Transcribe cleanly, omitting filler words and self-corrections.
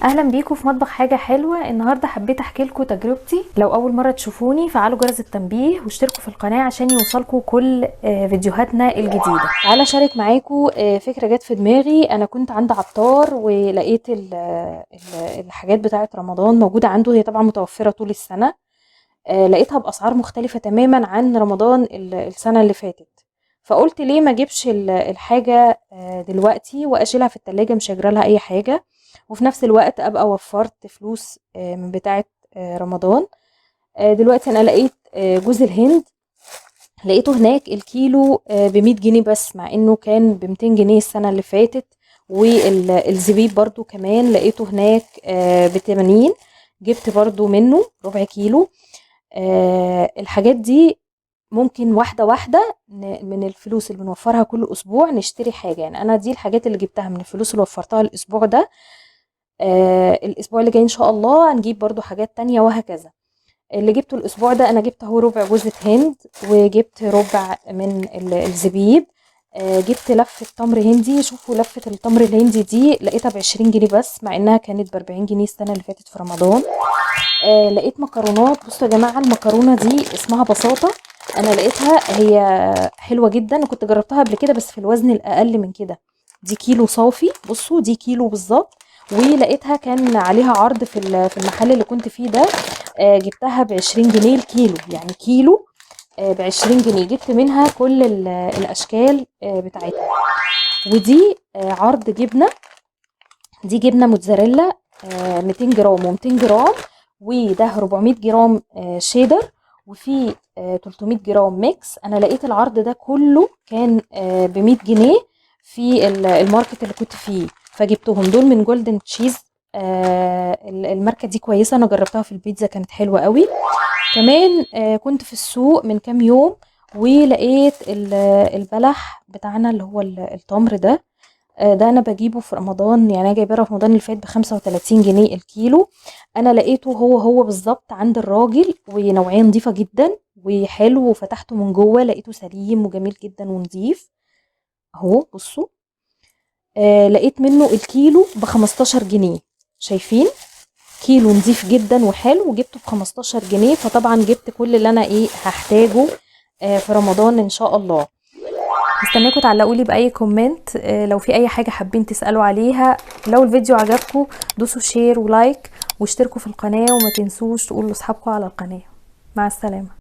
اهلا بيكم في مطبخ حاجه حلوه. النهارده حبيت احكي لكم تجربتي. لو اول مره تشوفوني فعلوا جرس التنبيه واشتركوا في القناه عشان يوصلكم كل فيديوهاتنا الجديده. تعالى اشارك معاكم فكره جت في دماغي. انا كنت عند عطار ولقيت الحاجات بتاعه رمضان موجوده عنده، هي طبعا متوفره طول السنه. لقيتها باسعار مختلفه تماما عن رمضان السنه اللي فاتت. فقلت ليه ما اجيبش الحاجه دلوقتي واشيلها في التلاجة، مش هجرى لها اي حاجه، وفي نفس الوقت ابقى وفرت فلوس من بتاعه رمضان. دلوقتي انا لقيت جوز الهند، لقيته هناك الكيلو ب100 جنيه بس، مع انه كان ب200 جنيه السنه اللي فاتت. والزبيب برضو كمان لقيته هناك ب80. جبت برضو منه ربع كيلو. الحاجات دي ممكن واحدة واحدة من الفلوس اللي بنوفرها كل أسبوع نشتري حاجة. يعني أنا دي الحاجات اللي جبتها من الفلوس اللي وفرتها الأسبوع ده. الأسبوع اللي جاي إن شاء الله هنجيب برضو حاجات تانية وهكذا. اللي جبته الأسبوع ده أنا جبت هو ربع جوزة هند، وجبت ربع من الزبيب. جبت لفة تمر هندي. شوفوا لفة التمر الهندي دي لقيتها ب20 جنيه بس، مع إنها كانت ب40 جنيه السنة اللي فاتت في رمضان. لقيت مكرونات. بصوا يا جماعة، المكرونة دي اسمها بساطة. انا لقيتها هي حلوة جدا، وكنت جربتها قبل كده بس في الوزن الاقل من كده. دي كيلو صافي، بصوا دي كيلو بالظبط. ولقيتها كان عليها عرض في المحل اللي كنت فيه ده. جبتها ب20 جنيه الكيلو، يعني كيلو ب20 جنيه. جبت منها كل الاشكال بتاعتها. ودي عرض جبنة. دي جبنة موتزاريلا 200 جرام و200 جرام، وده 400 جرام شيدر، وفي 300 جرام ميكس. انا لقيت العرض ده كله كان ب100 جنيه في الماركت اللي كنت فيه، فجبتهم دول من جولدن تشيز. الماركة دي كويسة، انا جربتها في البيتزا كانت حلوة قوي. كمان كنت في السوق من كام يوم ولقيت البلح بتاعنا اللي هو التمر ده. ده انا بجيبه في رمضان، يعني انا جايباه في رمضان اللي فات ب35 جنيه الكيلو. انا لقيته هو بالظبط عند الراجل، ونوعيه نظيفه جدا وحلو، وفتحته من جوه لقيته سليم وجميل جدا ونظيف. اهو بصوا. لقيت منه الكيلو ب15 جنيه. شايفين؟ كيلو نظيف جدا وحلو، وجبته ب15 جنيه. فطبعا جبت كل اللي انا هحتاجه في رمضان ان شاء الله. هستناكم تعلقوا لي باي كومنت لو في اي حاجه حابين تسالوا عليها. لو الفيديو عجبكم دوسوا شير ولايك واشتركوا في القناه، وما تنسوش تقولوا لاصحابكم على القناه. مع السلامه.